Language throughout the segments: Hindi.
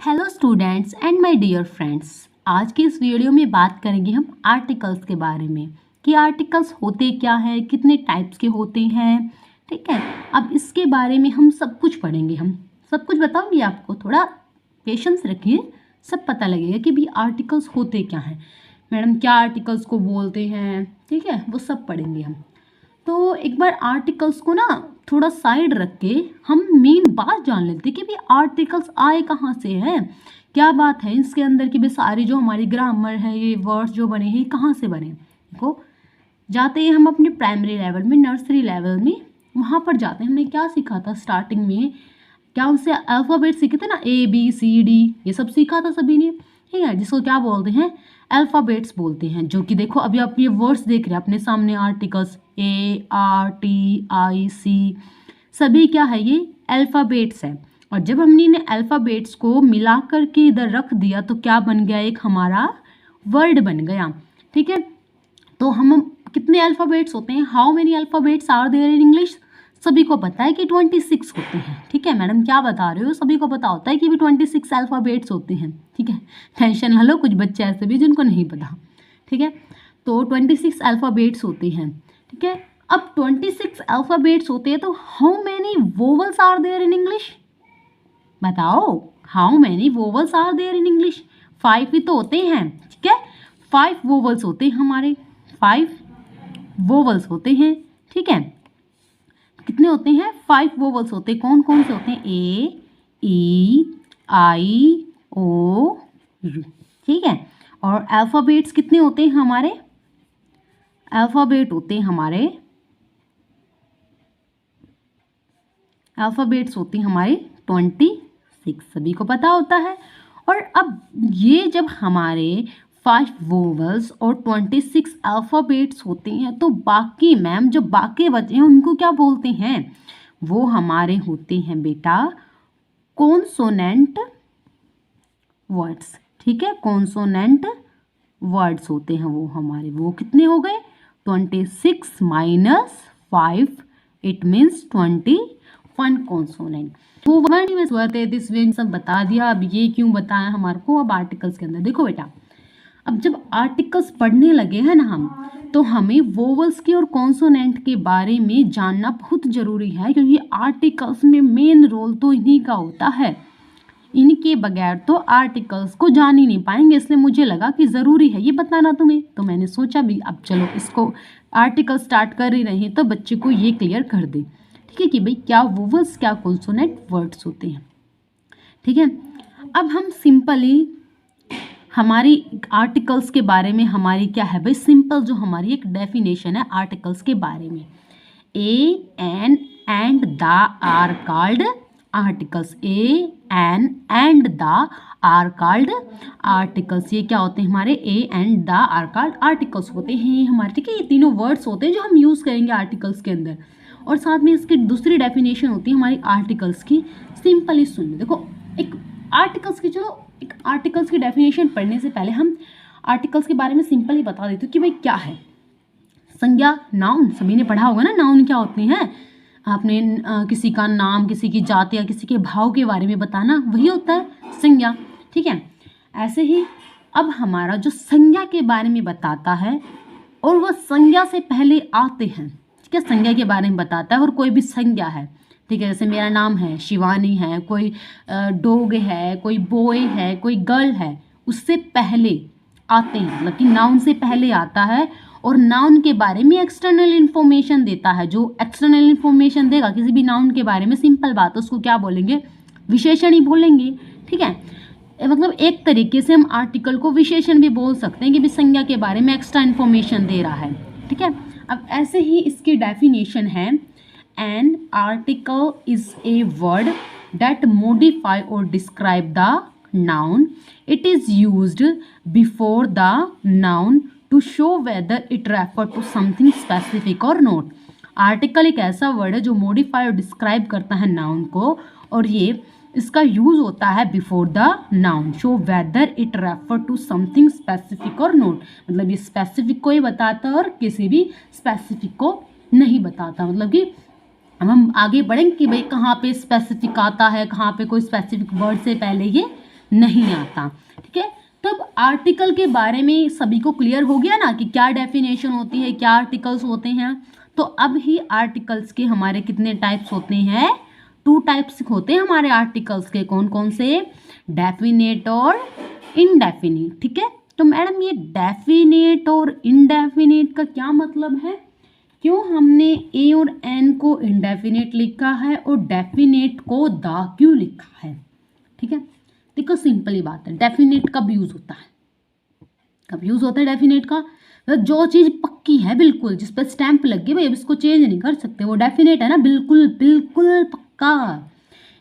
Hello students and my dear friends. आज की इस वीडियो में बात करेंगे हम आर्टिकल्स के बारे में कि आर्टिकल्स होते क्या हैं, कितने टाइप्स के होते हैं। ठीक है, अब इसके बारे में हम सब कुछ पढ़ेंगे। हम सब कुछ बताऊंगी आपको, थोड़ा पेशेंस रखिए, सब पता लगेगा कि भी आर्टिकल्स होते क्या हैं, मैडम क्या आर्टिकल्स को बोलते हैं। ठीक है, वो सब पढ़ेंगे हम। तो एक बार आर्टिकल्स को ना थोड़ा साइड रख के हम मेन बात जान लेते हैं कि भाई आर्टिकल्स आए कहाँ से हैं, क्या बात है इसके अंदर की भी सारी जो हमारी ग्रामर है, ये वर्ड्स जो बने हैं कहाँ से बने। देखो, जाते हैं हम अपने प्राइमरी लेवल में, नर्सरी लेवल में, वहाँ पर जाते हैं। हमने क्या सीखा था स्टार्टिंग में, क्या उनसे अल्फ़ाबेट सीखे थे ना, ABCD, ये सब सीखा था सभी ने। ठीक है, जिसको क्या बोलते हैं, अल्फ़ाबेट्स बोलते हैं। जो कि देखो अभी आप ये वर्ड्स देख रहे हैं अपने सामने, आर्टिकल्स ARTIC, सभी क्या है, ये अल्फ़ाबेट्स है। और जब हमने इन्हें अल्फ़ाबेट्स को मिला करके इधर रख दिया तो क्या बन गया, एक हमारा वर्ड बन गया। ठीक है, तो हम कितने अल्फ़ाबेट्स होते हैं, how many alphabets are there in English, सभी को पता है कि 26 होते हैं। ठीक है, मैडम क्या बता रहे हो, सभी को पता होता है कि भी 26 अल्फ़ाबेट्स होते हैं। ठीक है, टेंशन ना लो, कुछ बच्चे ऐसे भी जिनको नहीं पता। ठीक है, तो 26 अल्फ़ाबेट्स होते हैं। ठीक है, अब 26 अल्फ़ाबेट्स होते हैं तो how many vowels are there in English, बताओ, how many vowels are there in English. 5 ही तो होते हैं। ठीक है, 5 वोवल्स होते हैं हमारे, 5 वोवल्स होते हैं। ठीक है, कितने होते हैं, 5 वोवल्स होते हैं। कौन कौन से होते हैं, A, E, I, O, U। ठीक है, और अल्फ़ाबेट्स कितने होते हैं हमारे, अल्फ़ाबेट होते हैं हमारे, अल्फ़ाबेट्स होती हैं हमारी 26, सभी को पता होता है। और अब ये जब हमारे 5 वोवल्स और 26 अल्फ़ाबेट्स होते हैं तो बाकी मैम जो बाकी बचे हैं उनको क्या बोलते हैं, वो हमारे होते हैं बेटा कॉन्सोनेंट वर्ड्स। ठीक है, कॉन्सोनेंट वर्ड्स होते हैं वो हमारे। वो कितने हो गए, 26 माइनस 5, इट मीन्स 21 कॉन्सोनेंट। तो दिस वे सब बता दिया। अब ये क्यों बताया हमारे को, अब आर्टिकल्स के अंदर देखो बेटा, अब जब आर्टिकल्स पढ़ने लगे हैं ना हम, तो हमें वोवल्स के और कॉन्सोनेंट के बारे में जानना बहुत ज़रूरी है, क्योंकि आर्टिकल्स में मेन रोल तो इन्हीं का होता है। इनके बगैर तो आर्टिकल्स को जान ही नहीं पाएंगे, इसलिए मुझे लगा कि ज़रूरी है ये बताना तुम्हें। तो मैंने सोचा भी अब चलो इसको आर्टिकल स्टार्ट कर ही रहे हैं तो बच्चे को ये क्लियर कर दे। ठीक है, कि भाई क्या वोवल्स क्या कॉन्सोनेंट वर्ड्स होते हैं। ठीक है, अब हम सिंपली हमारी आर्टिकल्स के बारे में हमारी क्या है भाई, सिंपल जो हमारी एक डेफिनेशन है आर्टिकल्स के बारे में, a an and the are called articles. A an and the are called articles. ये क्या होते हैं हमारे, a and the are called articles होते हैं हमारे। ठीक है, ये तीनों वर्ड्स होते हैं जो हम यूज़ करेंगे आर्टिकल्स के अंदर। और साथ में इसकी दूसरी डेफिनेशन होती है हमारी आर्टिकल्स की, सिंपली सुन लो। देखो, एक आर्टिकल्स की, चलो एक आर्टिकल्स की डेफिनेशन पढ़ने से पहले हम आर्टिकल्स के बारे में सिंपल ही बता देते हो कि भाई क्या है। संज्ञा, नाउन, सभी ने पढ़ा होगा ना नाउन क्या होते हैं। आपने किसी का नाम, किसी की जाति या किसी के भाव के बारे में बताना, वही होता है संज्ञा। ठीक है, ऐसे ही अब हमारा जो संज्ञा के बारे में बताता है और वह संज्ञा से पहले आते हैं। ठीक है, संज्ञा के बारे में बताता है और कोई भी संज्ञा है। ठीक है, जैसे मेरा नाम है शिवानी है, कोई डॉग है, कोई बॉय है, कोई गर्ल है, उससे पहले आते हैं, मतलब कि नाउन से पहले आता है। और नाउन के बारे में एक्सटर्नल इन्फॉर्मेशन देता है। जो एक्सटर्नल इन्फॉर्मेशन देगा किसी भी नाउन के बारे में, सिंपल बात, उसको क्या बोलेंगे, विशेषण ही बोलेंगे। ठीक है, मतलब एक तरीके से हम आर्टिकल को विशेषण भी बोल सकते हैं कि भी संज्ञा के बारे में एक्स्ट्रा इन्फॉर्मेशन दे रहा है। ठीक है, अब ऐसे ही इसकी डेफिनेशन है, an article is a word that modify और describe the noun. It is used before the noun to show whether it refer to something specific or not. Article एक ऐसा वर्ड है जो मॉडिफाई और डिस्क्राइब करता है नाउन को, और ये इसका यूज होता है before the noun, show whether it refer to something specific or not. मतलब ये स्पेसिफिक को ही बताता है और किसी भी स्पेसिफिक को नहीं बताता। मतलब कि अब हम आगे बढ़ेंगे कि भाई कहाँ पे स्पेसिफिक आता है, कहाँ पे कोई स्पेसिफिक वर्ड से पहले ये नहीं आता। ठीक है, तब आर्टिकल के बारे में सभी को क्लियर हो गया ना कि क्या डेफिनेशन होती है, क्या आर्टिकल्स होते हैं। तो अब ही आर्टिकल्स के हमारे कितने टाइप्स होते हैं, 2 टाइप्स होते हैं हमारे आर्टिकल्स के। कौन कौन से, डेफिनेट और इनडेफिनेट। ठीक है, तो मैडम ये डेफिनेट और इनडेफिनेट का क्या मतलब है, क्यों हमने ए और एन को इनडेफिनेट लिखा है और डेफिनेट को द क्यों लिखा है। ठीक है, देखो सिंपल ही बात है, डेफिनेट कब यूज होता है, कब यूज होता है डेफिनेट का, मतलब जो चीज पक्की है बिल्कुल, जिस पर स्टैंप लग गई भाई अब इसको चेंज नहीं कर सकते, वो डेफिनेट है ना, बिल्कुल बिल्कुल पक्का।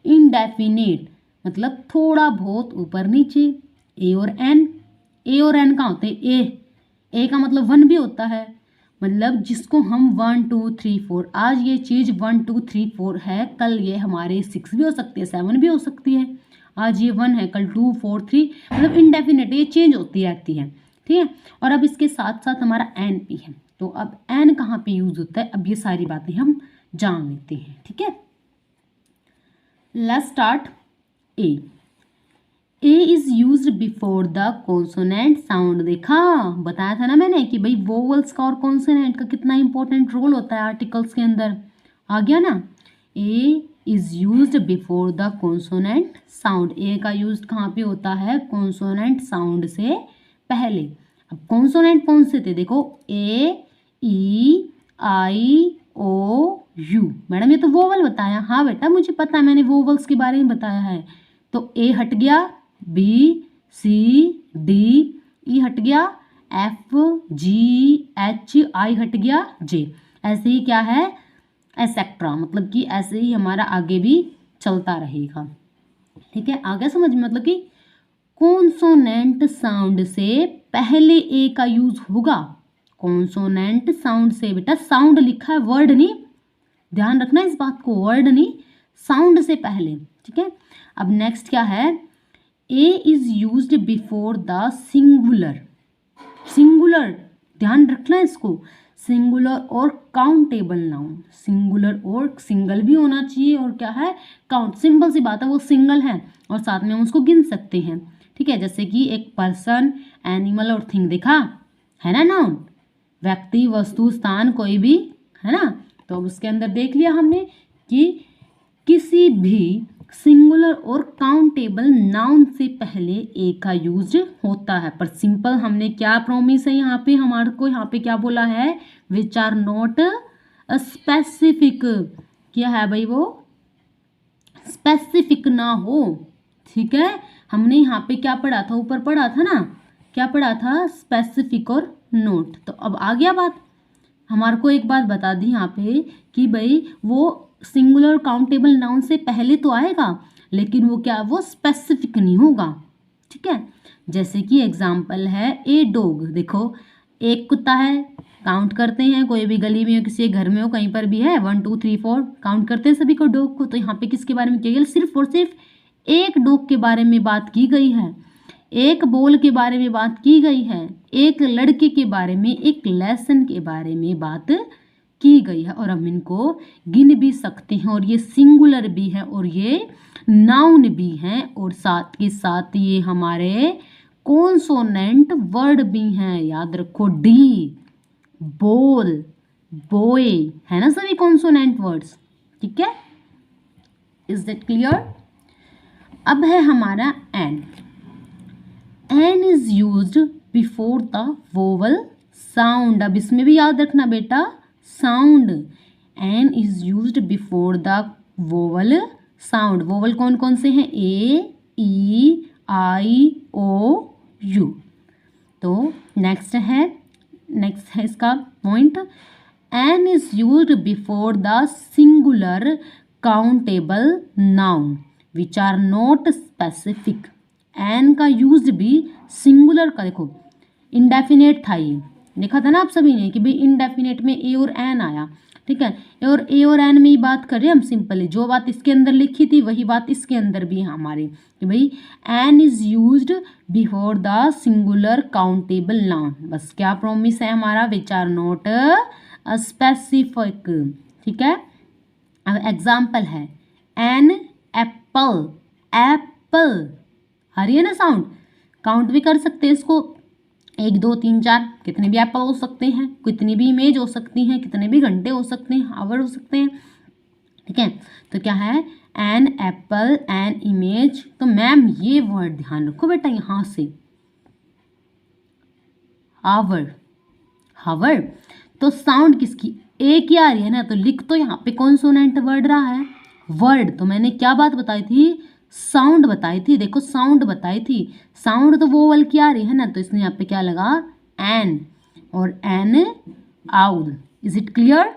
इनडेफिनेट मतलब थोड़ा बहुत ऊपर नीचे। ए और एन, ए और एन कहाँ होते हैं, ए का मतलब 1 भी होता है, मतलब जिसको हम 1 2 3 4, आज ये चीज़ 1 2 3 4 है, कल ये हमारे 6 भी हो सकती है, 7 भी हो सकती है। आज ये 1 है, कल 2 4 3, मतलब इनडेफिनेट, ये चेंज होती रहती है। ठीक है, और अब इसके साथ साथ हमारा एन भी है। तो अब एन कहाँ पे यूज होता है, अब ये सारी बातें हम जान लेते हैं। ठीक है, let's start. A, A is use before the consonant sound. देखा, बताया था ना मैंने कि भाई वोवल्स का और कॉन्सोनेंट का कितना इंपॉर्टेंट रोल होता है आर्टिकल्स के अंदर, आ गया ना। A is use before the consonant sound, a का यूज कहाँ पे होता है, कॉन्सोनेंट साउंड से पहले। अब कॉन्सोनेंट कौन से थे, देखो ए ई आई ओ यू। मैडम ये तो वोवल बताया, हाँ बेटा मुझे पता है, मैंने वोवल्स के बारे में बताया है। तो ए हट गया, बी सी डी, ई हट गया, एफ जी एच, आई हट गया, जे। ऐसे ही क्या है, एसेट्रा, मतलब कि ऐसे ही हमारा आगे भी चलता रहेगा। ठीक है, आगे समझ में, मतलब कि कॉन्सोनेंट साउंड से पहले ए का यूज होगा। कॉन्सोनेंट साउंड से, बेटा साउंड लिखा है, वर्ड नहीं, ध्यान रखना इस बात को, वर्ड नहीं, साउंड से पहले। ठीक है, अब नेक्स्ट क्या है, a is used before the singular. Singular ध्यान रखना इसको, सिंगुलर और काउंटेबल नाउन, सिंगुलर और सिंगल भी होना चाहिए, और क्या है, काउंट, सिंपल सी बात है, वो सिंगल है और साथ में हम उसको गिन सकते हैं। ठीक है, जैसे कि एक पर्सन, एनिमल और थिंग, देखा है ना, नाउन, व्यक्ति वस्तु स्थान कोई भी, है ना। तो उसके अंदर देख लिया हमने कि किसी भी सिंगुलर और काउंटेबल नाउन से पहले ए का यूज होता है। पर सिंपल हमने क्या प्रॉमिस है यहाँ पे, हमारे को यहाँ पे क्या बोला है, विच आर नॉट स्पेसिफिक, क्या है भाई, वो स्पेसिफिक ना हो। ठीक है, हमने यहाँ पे क्या पढ़ा था, ऊपर पढ़ा था ना, क्या पढ़ा था, स्पेसिफिक और नोट। तो अब आ गया बात, हमारे को एक बात बता दी यहाँ पे कि भाई वो सिंगुलर काउंटेबल नाउन से पहले तो आएगा, लेकिन वो क्या, वो स्पेसिफिक नहीं होगा। ठीक है, जैसे कि एग्जाम्पल है ए डॉग, देखो एक कुत्ता है, काउंट करते हैं, कोई भी गली में हो, किसी घर में हो, कहीं पर भी है, 1 2 3 4 काउंट करते हैं सभी को, डॉग को। तो यहाँ पे किसके बारे में किया गया, सिर्फ और सिर्फ एक डॉग के बारे में बात की गई है, एक बॉल के बारे में बात की गई है, एक लड़के के बारे में, एक लेसन के बारे में बात की गई है, और हम इनको गिन भी सकते हैं, और ये सिंगुलर भी है और ये नाउन भी हैं, और साथ के साथ ये हमारे कॉन्सोनेंट वर्ड भी हैं। याद रखो, डी, बॉल, बॉय, है ना सभी कॉन्सोनेंट वर्ड्स। ठीक है, इज दैट क्लियर। अब है हमारा an. An is used before the vowel sound. अब इसमें भी याद रखना बेटा, sound, an is used before the vowel sound. Vowel कौन कौन से हैं, ए ई आई ओ यू। तो नेक्स्ट है इसका point, an is used before the singular countable noun which are not specific. An का यूज भी सिंगुलर का, देखो इंडेफिनेट था, ये देखा था ना आप सभी ने कि भाई इंडेफिनेट में ए और एन आया। ठीक है, और ए और एन में ही बात कर रहे हैं हम, सिंपली जो बात इसके अंदर लिखी थी वही बात इसके अंदर भी है हमारे, कि भाई an is used before the singular countable noun. बस क्या प्रॉमिस है हमारा, विच आर नॉट स्पेसिफिक। ठीक है, अब एग्जाम्पल है, एन एप्पल, एप्पल आ रही है ना साउंड। काउंट भी कर सकते हैं इसको, 1 2 3 4, कितने भी एप्पल हो सकते हैं, कितनी भी इमेज हो सकती हैं, कितने भी घंटे हो सकते हैं, आवर हो सकते हैं। ठीक है, तो क्या है, एन एप्पल एन इमेज। तो मैम ये वर्ड ध्यान रखो बेटा, यहाँ से आवर, हावर। तो साउंड किसकी, ए की आ रही है ना, तो लिख तो यहाँ पे कॉन्सोनेंट वर्ड रहा है, वर्ड। तो मैंने क्या बात बताई थी, साउंड बताई थी, देखो साउंड बताई थी, साउंड तो वोवल की आ रही है ना, तो इसने यहाँ पे क्या लगा, एन, और N owl. Is it clear.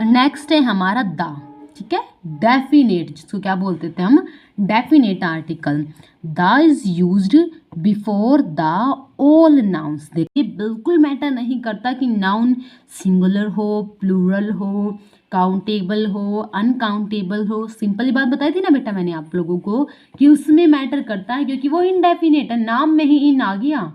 Next है हमारा द, ठीक है, डेफिनेट, जिसको क्या बोलते थे हम, definite article. The is used before the all nouns. देखिए बिल्कुल मैटर नहीं करता कि नाउन सिंगुलर हो, प्लूरल हो, काउंटेबल हो, अनकाउंटेबल हो। सिंपल ही बात बताई थी ना बेटा मैंने आप लोगों को कि उसमें मैटर करता है, क्योंकि वो इनडेफिनेट है, नाम में ही इन आ गया।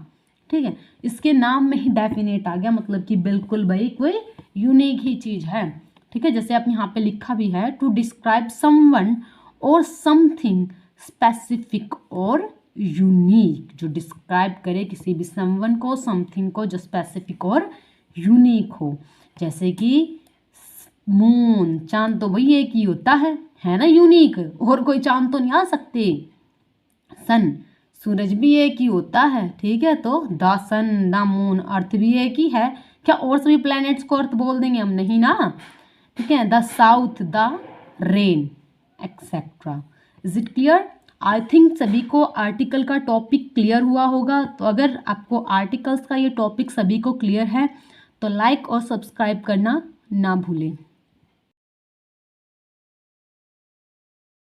ठीक है, इसके नाम में ही डेफिनेट आ गया, मतलब कि बिल्कुल भाई कोई यूनिक ही चीज़ है। ठीक है, जैसे आप यहाँ पे लिखा भी है, टू डिस्क्राइब समवन और समथिंग स्पेसिफिक और यूनिक, जो डिस्क्राइब करे किसी भी समवन को, समथिंग को, जो स्पेसिफिक और यूनिक हो। जैसे कि मून, चांद तो वही एक ही होता है ना यूनिक, और कोई चांद तो नहीं आ सकते। सन, सूरज भी एक ही होता है। ठीक है, तो द सन, द मून, अर्थ भी एक ही है। क्या और सभी प्लैनेट्स को अर्थ बोल देंगे हम, नहीं ना। ठीक है, the south, the rain, etcetera. Is it clear. I think सभी को आर्टिकल का टॉपिक क्लियर हुआ होगा। तो अगर आपको आर्टिकल्स का ये टॉपिक सभी को क्लियर है तो लाइक और सब्सक्राइब करना ना भूलें।